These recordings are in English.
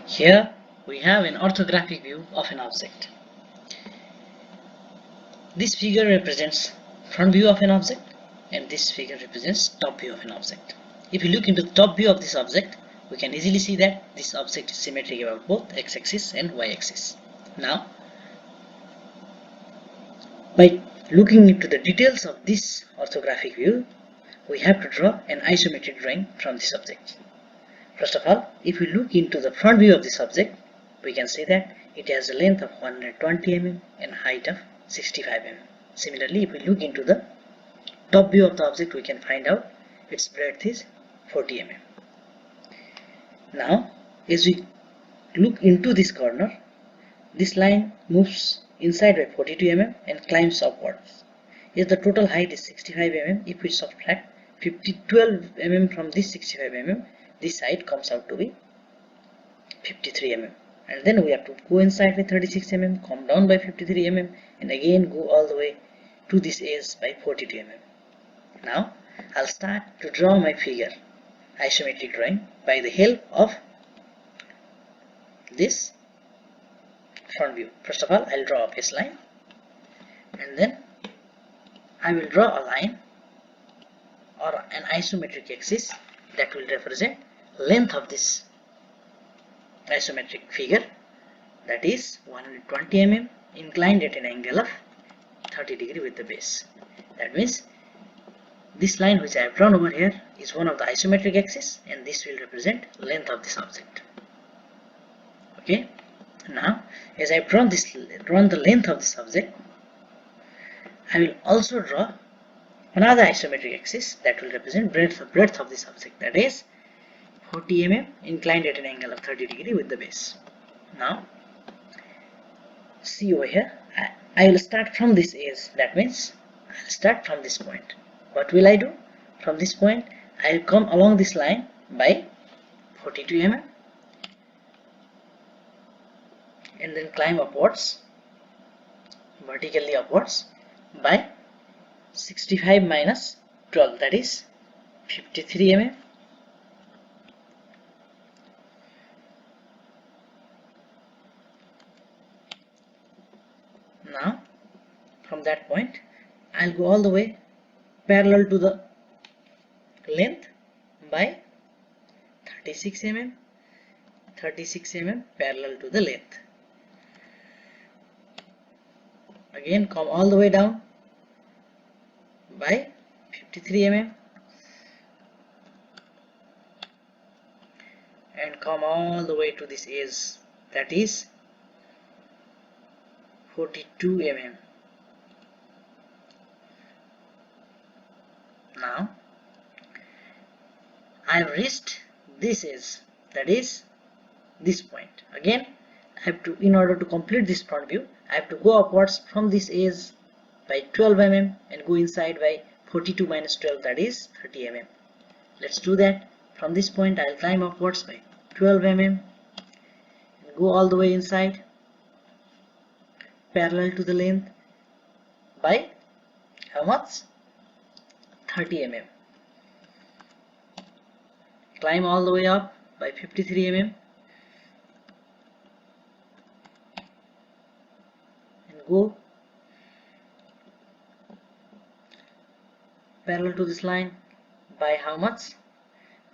Here we have an orthographic view of an object. This figure represents front view of an object and this figure represents top view of an object. If you look into the top view of this object, we can easily see that this object is symmetric about both x-axis and y-axis. Now, by looking into the details of this orthographic view, we have to draw an isometric drawing from this object. First of all, if we look into the front view of this object, we can see that it has a length of 120 mm and height of 65 mm. Similarly, if we look into the top view of the object, we can find out its breadth is 40 mm. Now, as we look into this corner, this line moves inside by 42 mm and climbs upwards. As the total height is 65 mm, if we subtract 12 mm from this 65 mm, this side comes out to be 53 mm, and then we have to go inside by 36 mm, come down by 53 mm, and again go all the way to this edge by 42 mm. Now I'll start to draw my figure, isometric drawing, by the help of this front view. First of all, I'll draw a baseline, and then I will draw a line or an isometric axis that will represent length of this isometric figure, that is 120 mm inclined at an angle of 30 degree with the base. That means this line which I have drawn over here is one of the isometric axis, and this will represent length of this object. Okay, now as I have drawn the length of this object, I will also draw another isometric axis that will represent breadth of this object, that is 40 mm inclined at an angle of 30 degree with the base. Now see over here, I will start from this edge. That means I'll start from this point. What will I do? From this point I'll come along this line by 42 mm and then climb upwards, vertically upwards, by 65 minus 12, that is 53 mm. Now from that point I'll go all the way parallel to the length by 36 mm parallel to the length. Again come all the way down by 53 mm and come all the way to this edge, that is 42 mm. Now I have reached this edge, that is this point. Again I have to, in order to complete this front view, I have to go upwards from this edge by 12 mm and go inside by 42 minus 12, that is 30 mm. Let's do that. From this point I'll climb upwards by 12 mm and go all the way inside parallel to the length by how much? 30 mm. Climb all the way up by 53 mm and go parallel to this line by how much?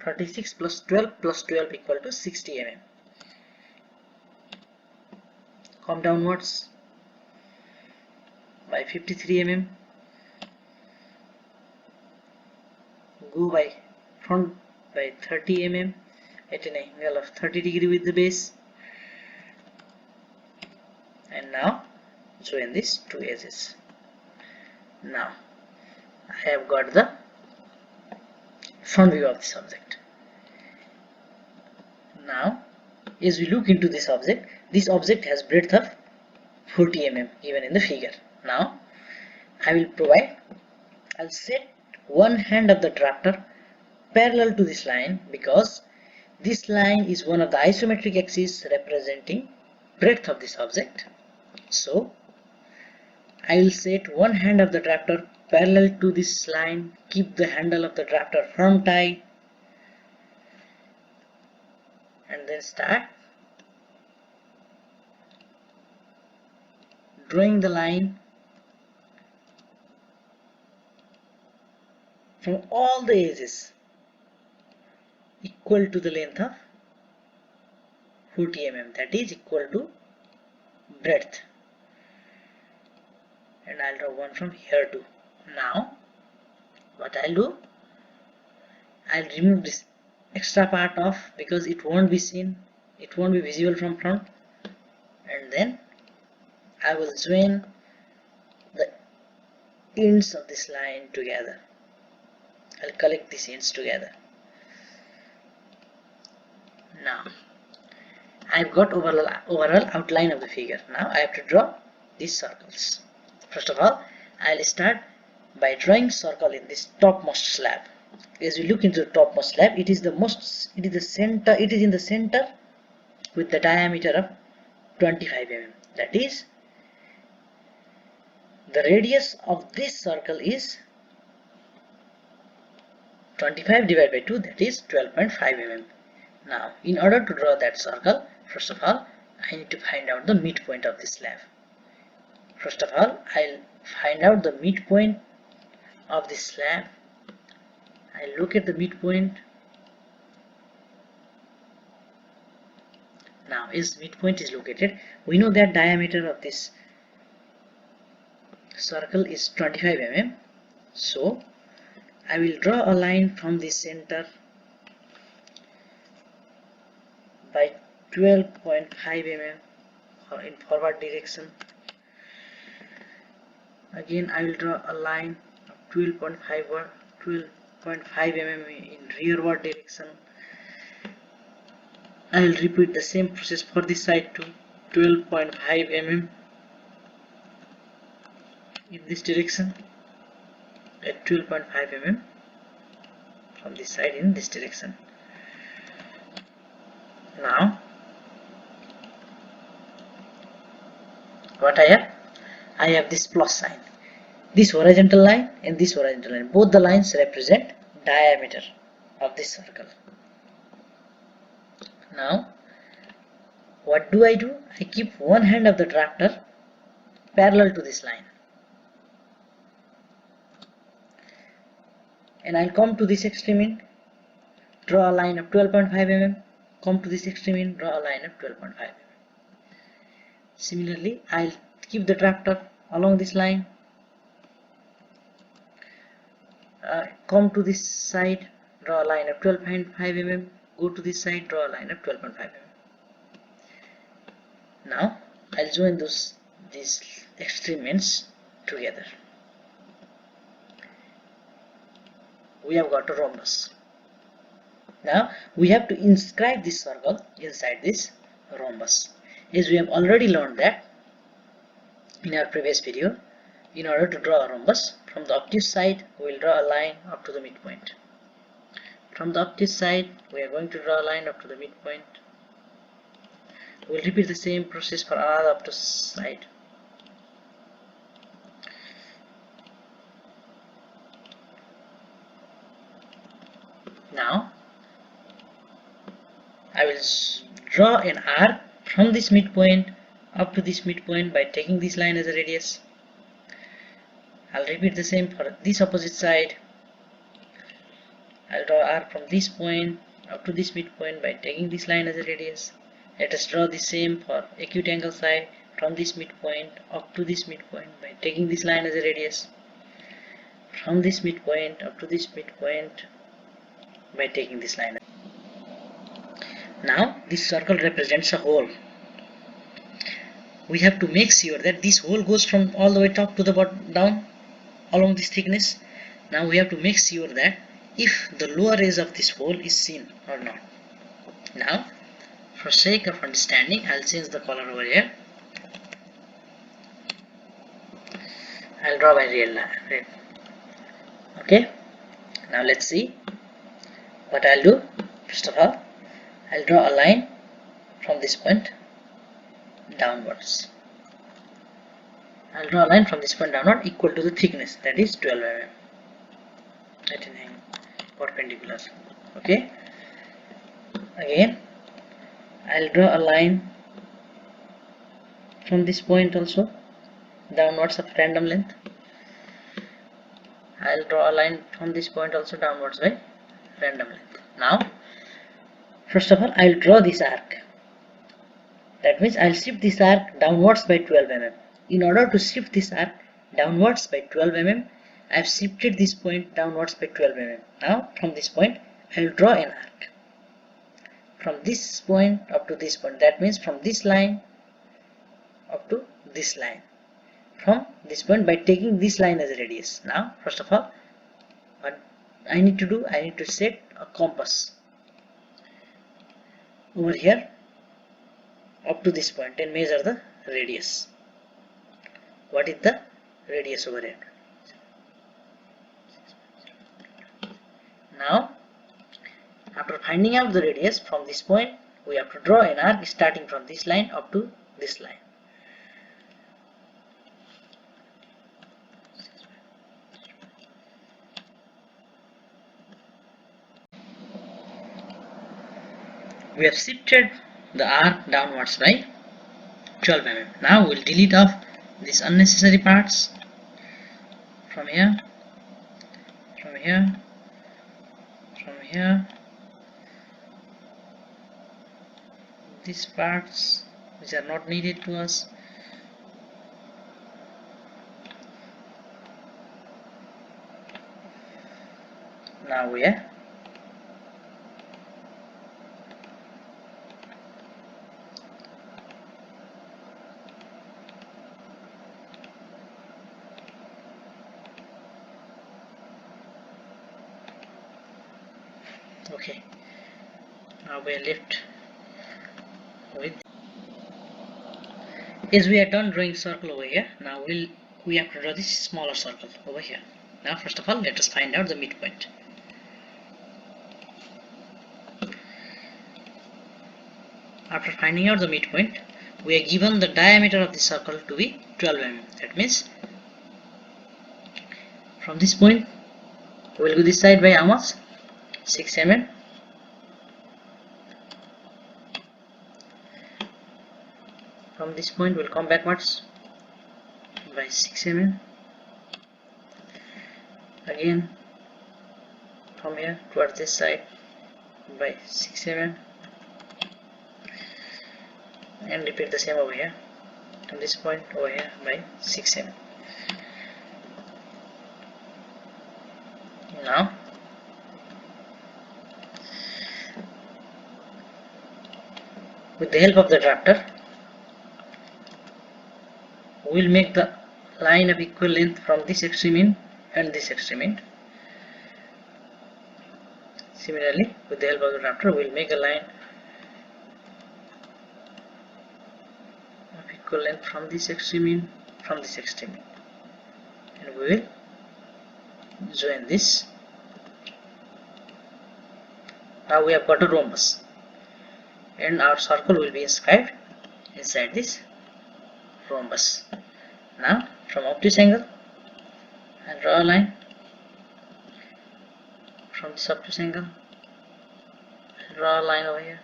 36 plus 12 equal to 60 mm. Come downwards by 53 mm, go by front by 30 mm at an angle of 30 degree with the base, and now join these two edges. Now I have got the front view of this object. Now as we look into this object has breadth of 40 mm given in the figure. Now I'll set one hand of the drafter parallel to this line, because this line is one of the isometric axes representing breadth of this object. So I will set one hand of the drafter parallel to this line, keep the handle of the drafter firm tight, and then start drawing the line from all the edges equal to the length of 40 mm, that is equal to breadth, and I'll draw one from here too. Now what I'll do, I'll remove this extra part off because it won't be seen, it won't be visible from front, and then I will join the ends of this line together. I'll collect these ends together. Now I've got overall outline of the figure. Now I have to draw these circles. First of all, I'll start by drawing circle in this topmost slab. As we look into the topmost slab, it is in the center with the diameter of 25 mm. That is, the radius of this circle is 25 divided by 2, that is 12.5 mm. Now, in order to draw that circle, first of all, I need to find out the midpoint of this slab. First of all, I'll find out the midpoint of this slab. I'll look at the midpoint. Now, as midpoint is located, we know that diameter of this circle is 25 mm. So, I will draw a line from the center by 12.5 mm in forward direction. Again, I will draw a line of 12.5 mm in rearward direction. I will repeat the same process for this side too. 12.5 mm in this direction, at 12.5 mm from this side in this direction. Now what I have this plus sign, this horizontal line and this horizontal line, both the lines represent diameter of this circle. Now what do? I keep one hand of the drafter parallel to this line, and I'll come to this extreme end, draw a line of 12.5 mm, come to this extreme end, draw a line of 12.5 mm. Similarly, I'll keep the drafter along this line, come to this side, draw a line of 12.5 mm, go to this side, draw a line of 12.5 mm. Now I'll join these extreme ends together. We have got a rhombus. Now we have to inscribe this circle inside this rhombus. As we have already learned that in our previous video, in order to draw a rhombus, from the obtuse side we will draw a line up to the midpoint. From the obtuse side we are going to draw a line up to the midpoint. We will repeat the same process for another obtuse side. Now I will draw an arc from this midpoint up to this midpoint by taking this line as a radius. I'll repeat the same for this opposite side. I'll draw arc from this point up to this midpoint by taking this line as a radius. Let us draw the same for acute angle side from this midpoint up to this midpoint by taking this line as a radius. From this midpoint up to this midpoint by taking this line. Now this circle represents a hole. We have to make sure that this hole goes from all the way top to the bottom down along this thickness. Now we have to make sure that if the lower edge of this hole is seen or not. Now for sake of understanding, I'll change the color over here. I'll draw by red. Okay, now let's see what I'll do. First of all, I'll draw a line from this point downwards. I'll draw a line from this point downward equal to the thickness, that is 12 mm. Let it hang perpendicular. Okay. Again, I'll draw a line from this point also downwards of random length. I'll draw a line from this point also downwards by random length. Now first of all I'll draw this arc. That means I'll shift this arc downwards by 12 mm. In order to shift this arc downwards by 12 mm, I've shifted this point downwards by 12 mm. Now from this point I'll draw an arc. From this point up to this point, that means from this line up to this line. From this point by taking this line as a radius. Now first of all what I need to do, I need to set a compass over here up to this point and measure the radius. What is the radius over here? Now after finding out the radius, from this point we have to draw an arc starting from this line up to this line. We have shifted the arc downwards by 12 mm. Now we'll delete off these unnecessary parts from here, from here, from here. These parts which are not needed to us. Now we are okay. Now we are left with, as we are done drawing circle over here. Now we have to draw this smaller circle over here. Now first of all let us find out the midpoint. After finding out the midpoint, we are given the diameter of the circle to be 12 mm. That means from this point we will go this side by how much? 6 mm. From this point we'll come backwards by 6 mm. Again from here towards this side by 6 mm. And repeat the same over here from this point over here by 6 mm. Now with the help of the drafter we will make the line of equal length from this extreme end and this extreme end. Similarly with the help of the drafter we will make a line of equal length from this extreme end, from this extreme end, and we will join this. Now we have got a rhombus and our circle will be inscribed inside this rhombus. Now from obtuse angle I'll draw a line. From this obtuse angle I'll draw a line over here.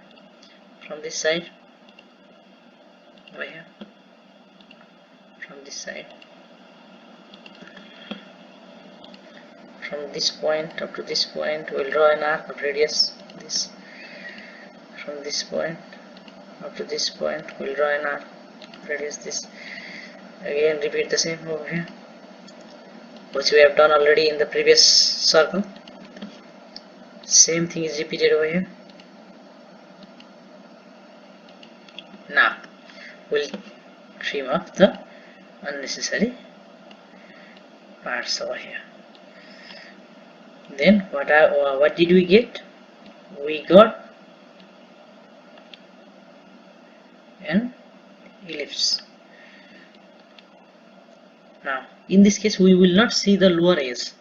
From this side over here. From this side. From this point up to this point we'll draw an arc of radius this. From this point up to this point we'll draw an arc of radius this. Again repeat the same over here which we have done already in the previous circle. Same thing is repeated over here. Now we'll trim off the unnecessary parts over here. Then what did we get? We got an ellipse. Now in this case we will not see the lower edge.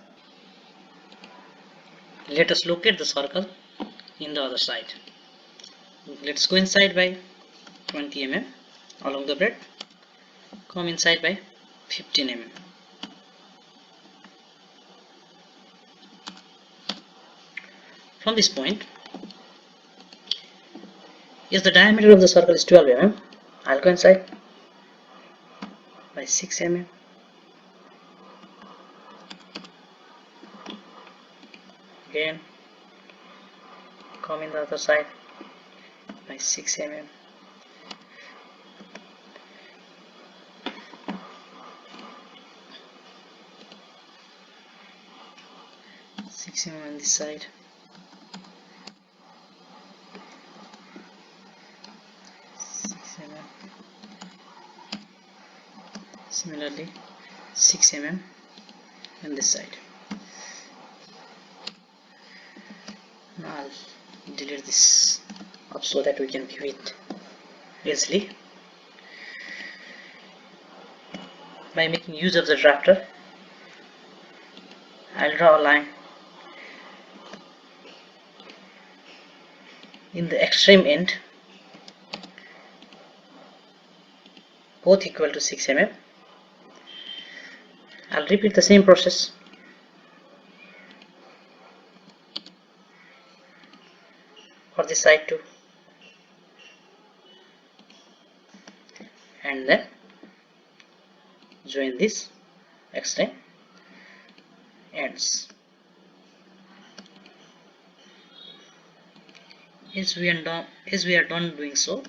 Let us locate the circle in the other side. Let's go inside by 20 mm along the breadth. Come inside by 15 mm. From this point, yes, the diameter of the circle is 12 mm. I'll go inside by 6 mm. the other side by 6 mm. On this side, 6 mm. Similarly 6 mm on this side. Now I'll delete this up so that we can view it easily. By making use of the drafter, I'll draw a line in the extreme end, both equal to 6 mm. I'll repeat the same process for this side too, and then join this extreme ends. As we are done doing so,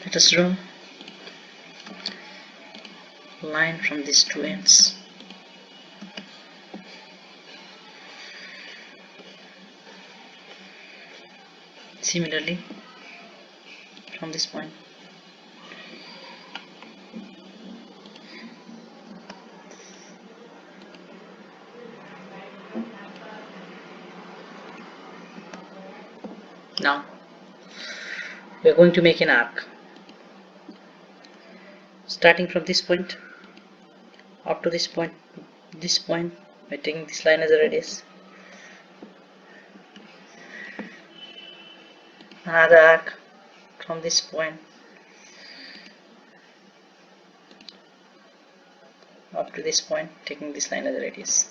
let us draw a line from these two ends. Similarly, from this point, now we are going to make an arc starting from this point up to this point by taking this line as a radius. Another arc from this point up to this point, taking this line as a radius.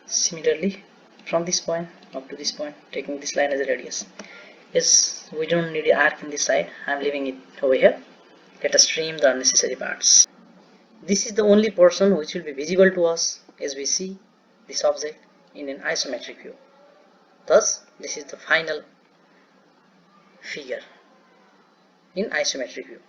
Similarly, from this point up to this point, taking this line as a radius. Yes, we don't need an arc in this side. I'm leaving it over here. Let us trim the unnecessary parts. This is the only portion which will be visible to us as we see this object in an isometric view. Thus, this is the final figure in isometric view.